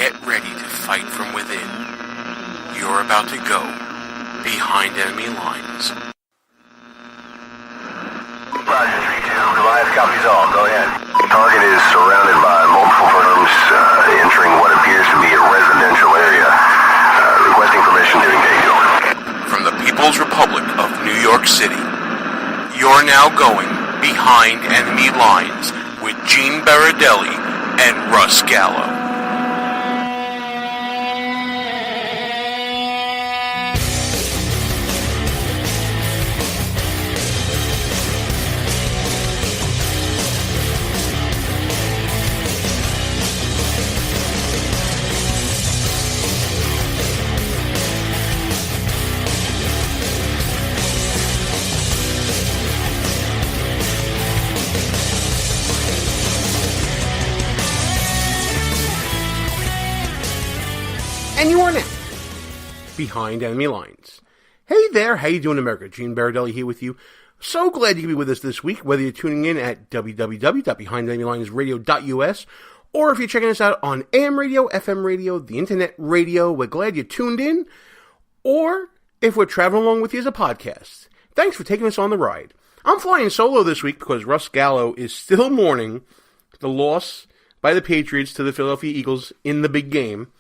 Get ready to fight from within. You're about to go behind enemy lines. Roger, 3-2. Goliath copies all. Go ahead. Target is surrounded by multiple firms entering what appears to be a residential area. Requesting permission to engage. Over. From the People's Republic of New York City, you're now going behind enemy lines with Gene Baradelli and Russ Gallo. And you are now behind enemy lines. Hey there, how you doing, America? Gene Baradelli here with you. So glad you can be with us this week, whether you're tuning in at www.behindenemylinesradio.us or if you're checking us out on AM radio, FM radio, the internet radio. We're glad you tuned in, or if we're traveling along with you as a podcast. Thanks for taking us on the ride. I'm flying solo this week because Russ Gallo is still mourning the loss by the Patriots to the Philadelphia Eagles in the big game.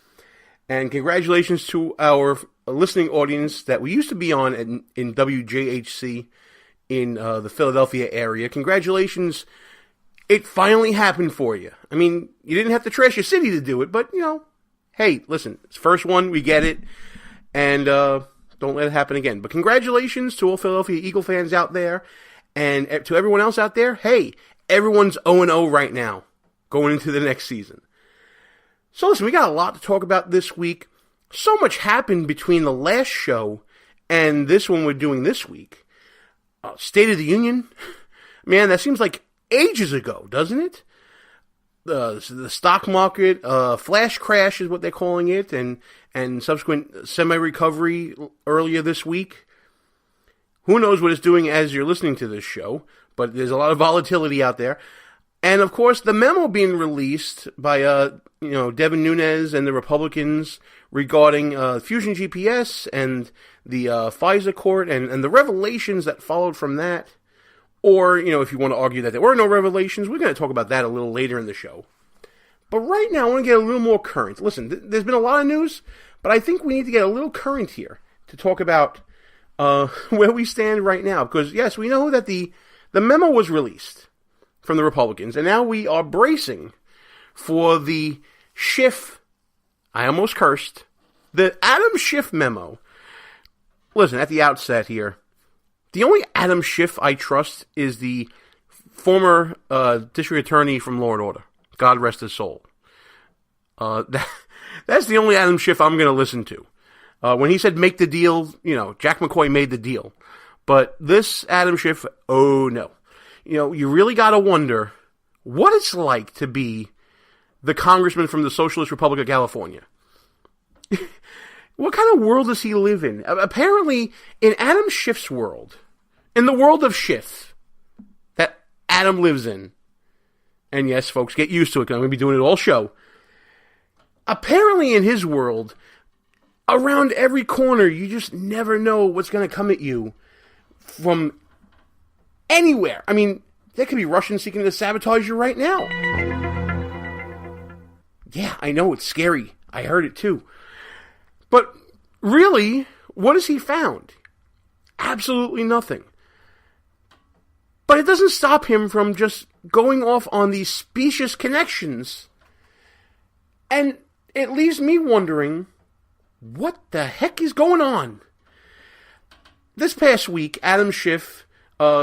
And congratulations to our listening audience that we used to be on in WJHC in the Philadelphia area. Congratulations. It finally happened for you. I mean, you didn't have to trash your city to do it, but, you know, hey, listen, it's first one, we get it, and don't let it happen again. But congratulations to all Philadelphia Eagle fans out there, and to everyone else out there, hey, everyone's 0-0 right now, going into the next season. So listen, we got a lot to talk about this week. So much happened between the last show and this one we're doing this week. State of the Union, man, that seems like ages ago, doesn't it? The stock market, flash crash is what they're calling it, and subsequent semi-recovery earlier this week. Who knows what it's doing as you're listening to this show, but there's a lot of volatility out there. And, of course, the memo being released by, Devin Nunes and the Republicans regarding Fusion GPS and the FISA court and the revelations that followed from that. Or, if you want to argue that there were no revelations, we're going to talk about that a little later in the show. But right now, I want to get a little more current. Listen, there's been a lot of news, but I think we need to get a little current here to talk about where we stand right now. Because, yes, we know that the memo was released from the Republicans, and now we are bracing for the Schiff, I almost cursed, the Adam Schiff memo. Listen, at the outset here, the only Adam Schiff I trust is the former district attorney from Law & Order. God rest his soul. That's the only Adam Schiff I'm going to listen to. When he said make the deal, Jack McCoy made the deal. But this Adam Schiff, oh no. You really got to wonder what it's like to be the congressman from the Socialist Republic of California. What kind of world does he live in? Apparently, in Adam Schiff's world, in the world of Schiff that Adam lives in, and yes, folks, get used to it because I'm going to be doing it all show. Apparently, in his world, around every corner, you just never know what's going to come at you from anywhere. I mean, there could be Russians seeking to sabotage you right now. Yeah, I know, it's scary. I heard it too. But really, what has he found? Absolutely nothing. But it doesn't stop him from just going off on these specious connections. And it leaves me wondering, what the heck is going on? This past week, Adam Schiff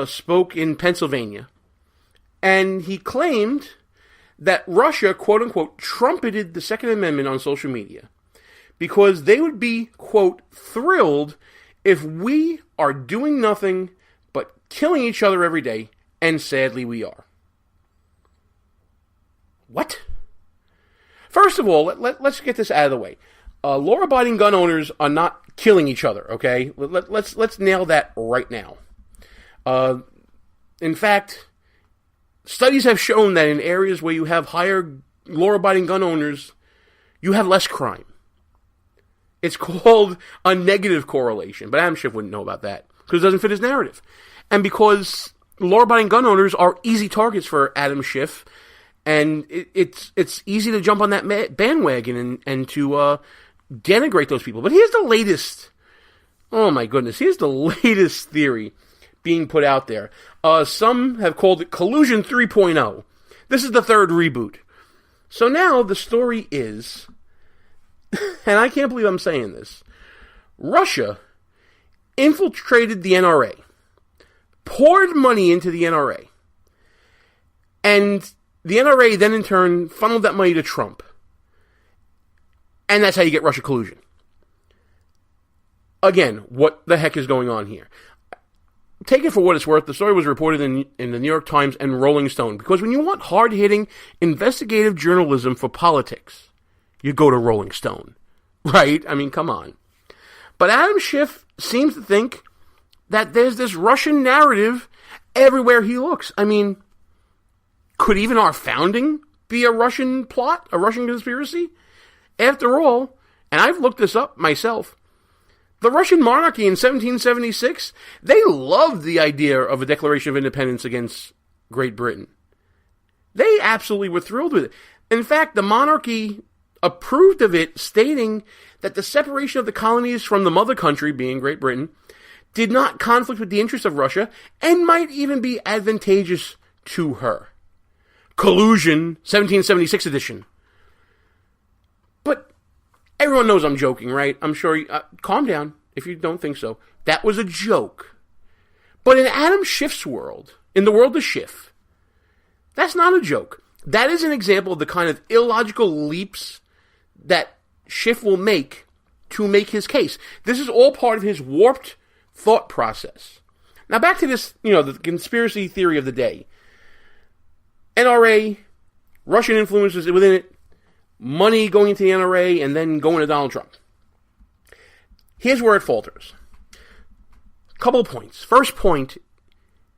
spoke in Pennsylvania, and he claimed that Russia, quote-unquote, trumpeted the Second Amendment on social media because they would be, quote, thrilled if we are doing nothing but killing each other every day, and sadly we are. What? First of all, let's get this out of the way. Law-abiding gun owners are not killing each other, okay? Let's nail that right now. In fact, studies have shown that in areas where you have higher law-abiding gun owners, you have less crime. It's called a negative correlation, but Adam Schiff wouldn't know about that because it doesn't fit his narrative. And because law-abiding gun owners are easy targets for Adam Schiff, and it's easy to jump on that bandwagon and to denigrate those people. But here's the latest. Oh my goodness! Here's the latest theory being put out there. Some have called it Collusion 3.0. This is the third reboot. So now the story is, and I can't believe I'm saying this, Russia infiltrated the NRA, poured money into the NRA, and the NRA then in turn funneled that money to Trump. And that's how you get Russia collusion. Again, what the heck is going on here? Take it for what it's worth. The story was reported in the New York Times and Rolling Stone. Because when you want hard-hitting investigative journalism for politics, you go to Rolling Stone. Right? I mean, come on. But Adam Schiff seems to think that there's this Russian narrative everywhere he looks. I mean, could even our founding be a Russian plot? A Russian conspiracy? After all, and I've looked this up myself, the Russian monarchy in 1776, they loved the idea of a Declaration of Independence against Great Britain. They absolutely were thrilled with it. In fact, the monarchy approved of it, stating that the separation of the colonies from the mother country, being Great Britain, did not conflict with the interests of Russia and might even be advantageous to her. Collusion, 1776 edition. But everyone knows I'm joking, right? I'm sure calm down if you don't think so. That was a joke. But in Adam Schiff's world, in the world of Schiff, that's not a joke. That is an example of the kind of illogical leaps that Schiff will make to make his case. This is all part of his warped thought process. Now back to this, the conspiracy theory of the day. NRA, Russian influences within it, money going into the NRA, and then going to Donald Trump. Here's where it falters. Couple of points. First point,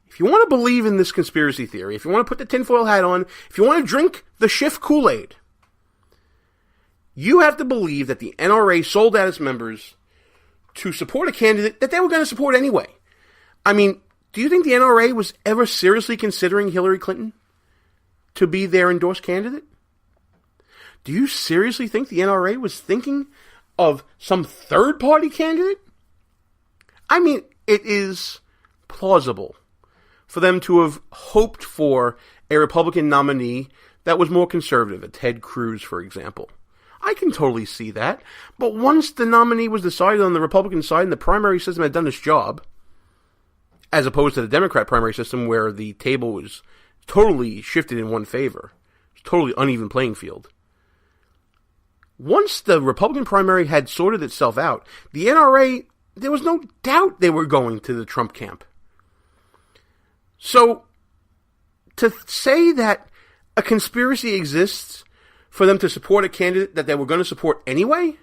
if you want to believe in this conspiracy theory, if you want to put the tinfoil hat on, if you want to drink the Schiff Kool-Aid, you have to believe that the NRA sold out its members to support a candidate that they were going to support anyway. I mean, do you think the NRA was ever seriously considering Hillary Clinton to be their endorsed candidate? Do you seriously think the NRA was thinking of some third-party candidate? I mean, it is plausible for them to have hoped for a Republican nominee that was more conservative, a Ted Cruz, for example. I can totally see that. But once the nominee was decided on the Republican side and the primary system had done its job, as opposed to the Democrat primary system where the table was totally shifted in one favor, totally uneven playing field. Once the Republican primary had sorted itself out, the NRA, there was no doubt they were going to the Trump camp. So, to say that a conspiracy exists for them to support a candidate that they were going to support anyway,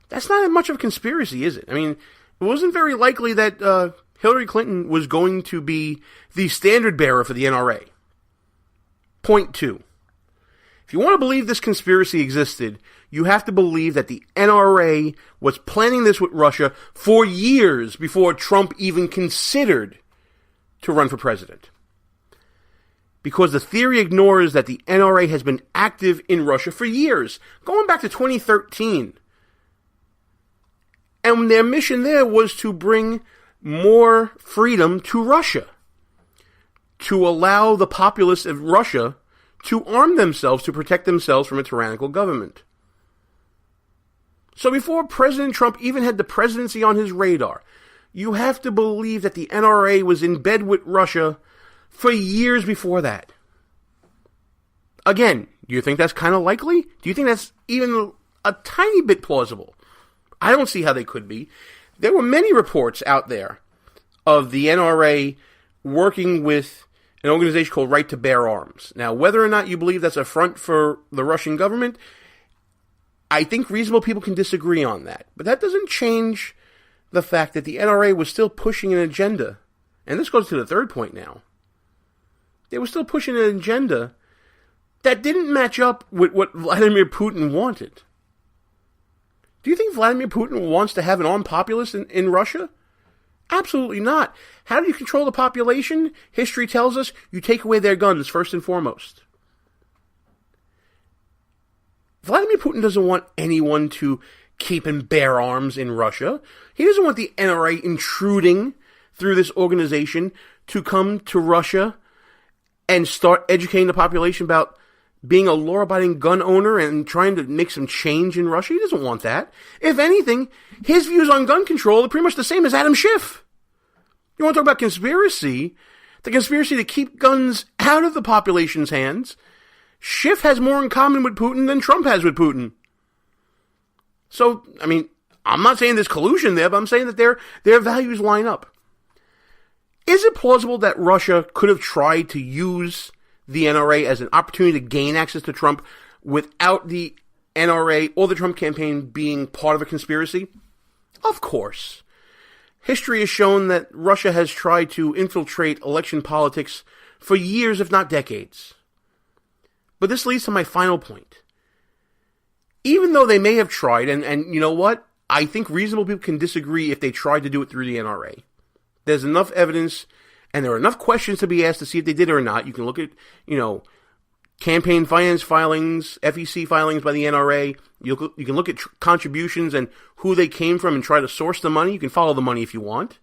that's not much of a conspiracy, is it? I mean, it wasn't very likely that Hillary Clinton was going to be the standard bearer for the NRA. Point 2. If you want to believe this conspiracy existed, you have to believe that the NRA was planning this with Russia for years before Trump even considered to run for president. Because the theory ignores that the NRA has been active in Russia for years, going back to 2013. And their mission there was to bring more freedom to Russia, to allow the populace of Russia to arm themselves to protect themselves from a tyrannical government. So before President Trump even had the presidency on his radar, you have to believe that the NRA was in bed with Russia for years before that. Again, do you think that's kind of likely? Do you think that's even a tiny bit plausible? I don't see how they could be. There were many reports out there of the NRA working with an organization called Right to Bear Arms. Now, whether or not you believe that's a front for the Russian government, I think reasonable people can disagree on that. But that doesn't change the fact that the NRA was still pushing an agenda. And this goes to the third point now. They were still pushing an agenda that didn't match up with what Vladimir Putin wanted. Do you think Vladimir Putin wants to have an armed populace in Russia? Absolutely not. How do you control the population? History tells us you take away their guns first and foremost. Vladimir Putin doesn't want anyone to keep and bear arms in Russia. He doesn't want the NRA intruding through this organization to come to Russia and start educating the population about being a law-abiding gun owner and trying to make some change in Russia. He doesn't want that. If anything, his views on gun control are pretty much the same as Adam Schiff. You want to talk about conspiracy? The conspiracy to keep guns out of the population's hands. Schiff has more in common with Putin than Trump has with Putin. So, I mean, I'm not saying there's collusion there, but I'm saying that their values line up. Is it plausible that Russia could have tried to use the NRA as an opportunity to gain access to Trump without the NRA or the Trump campaign being part of a conspiracy? Of course. History has shown that Russia has tried to infiltrate election politics for years, if not decades. But this leads to my final point. Even though they may have tried, and you know what? I think reasonable people can disagree if they tried to do it through the NRA. There's enough evidence, and there are enough questions to be asked to see if they did it or not. You can look at, campaign finance filings, FEC filings by the NRA. You can look at contributions and who they came from and try to source the money. You can follow the money if you want.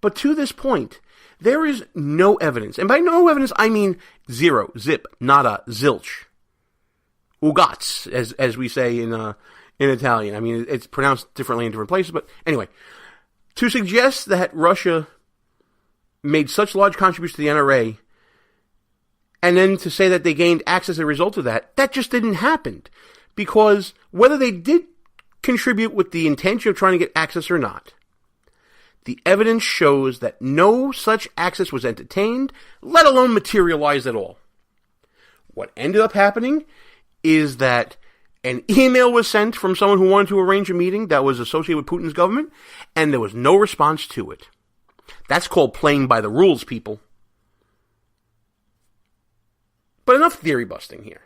But to this point, there is no evidence. And by no evidence, I mean zero, zip, nada, zilch. Ugats, as we say in Italian. I mean, it's pronounced differently in different places. But anyway, to suggest that Russia made such large contributions to the NRA, and then to say that they gained access as a result of that, that just didn't happen. Because whether they did contribute with the intention of trying to get access or not, the evidence shows that no such access was entertained, let alone materialized at all. What ended up happening is that an email was sent from someone who wanted to arrange a meeting that was associated with Putin's government, and there was no response to it. That's called playing by the rules, people. But enough theory busting here.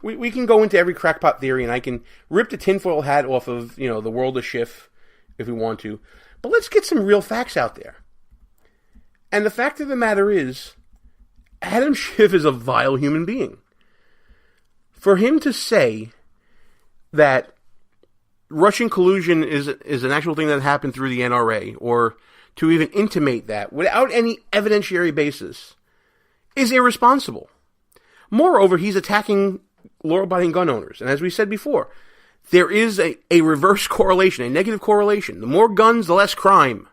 We can go into every crackpot theory, and I can rip the tinfoil hat off of, the world of Schiff if we want to. But let's get some real facts out there. And the fact of the matter is, Adam Schiff is a vile human being. For him to say that Russian collusion is an actual thing that happened through the NRA, or to even intimate that without any evidentiary basis, is irresponsible. Moreover, he's attacking law-abiding gun owners. And as we said before, there is a reverse correlation, a negative correlation. The more guns, the less crime.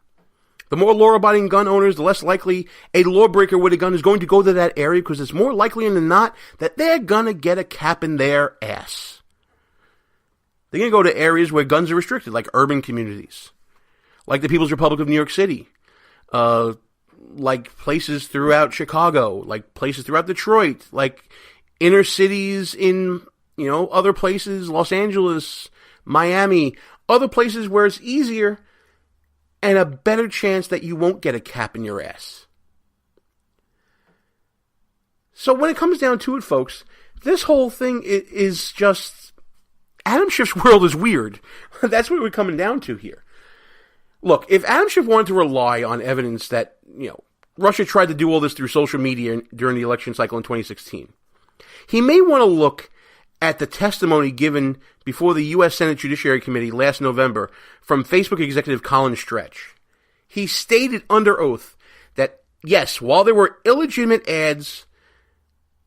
The more law-abiding gun owners, the less likely a lawbreaker with a gun is going to go to that area, because it's more likely than not that they're going to get a cap in their ass. They're going to go to areas where guns are restricted, like urban communities, like the People's Republic of New York City, like places throughout Chicago, like places throughout Detroit, like inner cities in, other places, Los Angeles, Miami, other places where it's easier and a better chance that you won't get a cap in your ass. So when it comes down to it, folks, this whole thing is just, Adam Schiff's world is weird. That's what we're coming down to here. Look, if Adam Schiff wanted to rely on evidence that, Russia tried to do all this through social media during the election cycle in 2016, he may want to look at the testimony given before the U.S. Senate Judiciary Committee last November from Facebook executive Colin Stretch. He stated under oath that, yes, while there were illegitimate ads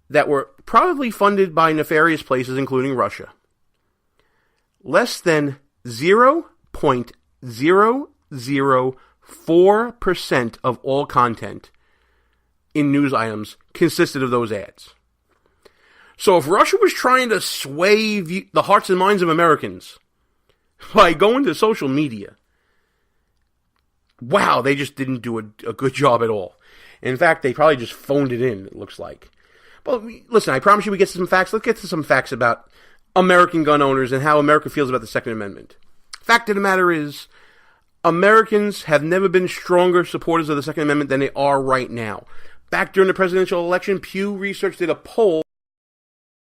that were probably funded by nefarious places, including Russia, less than 0.004% of all content in news items consisted of those ads. So if Russia was trying to sway the hearts and minds of Americans by going to social media, wow, they just didn't do a good job at all. In fact, they probably just phoned it in, it looks like. But listen, I promise you we get to some facts. Let's get to some facts about American gun owners and how America feels about the Second Amendment. Fact of the matter is, Americans have never been stronger supporters of the Second Amendment than they are right now. Back during the presidential election, Pew Research did a poll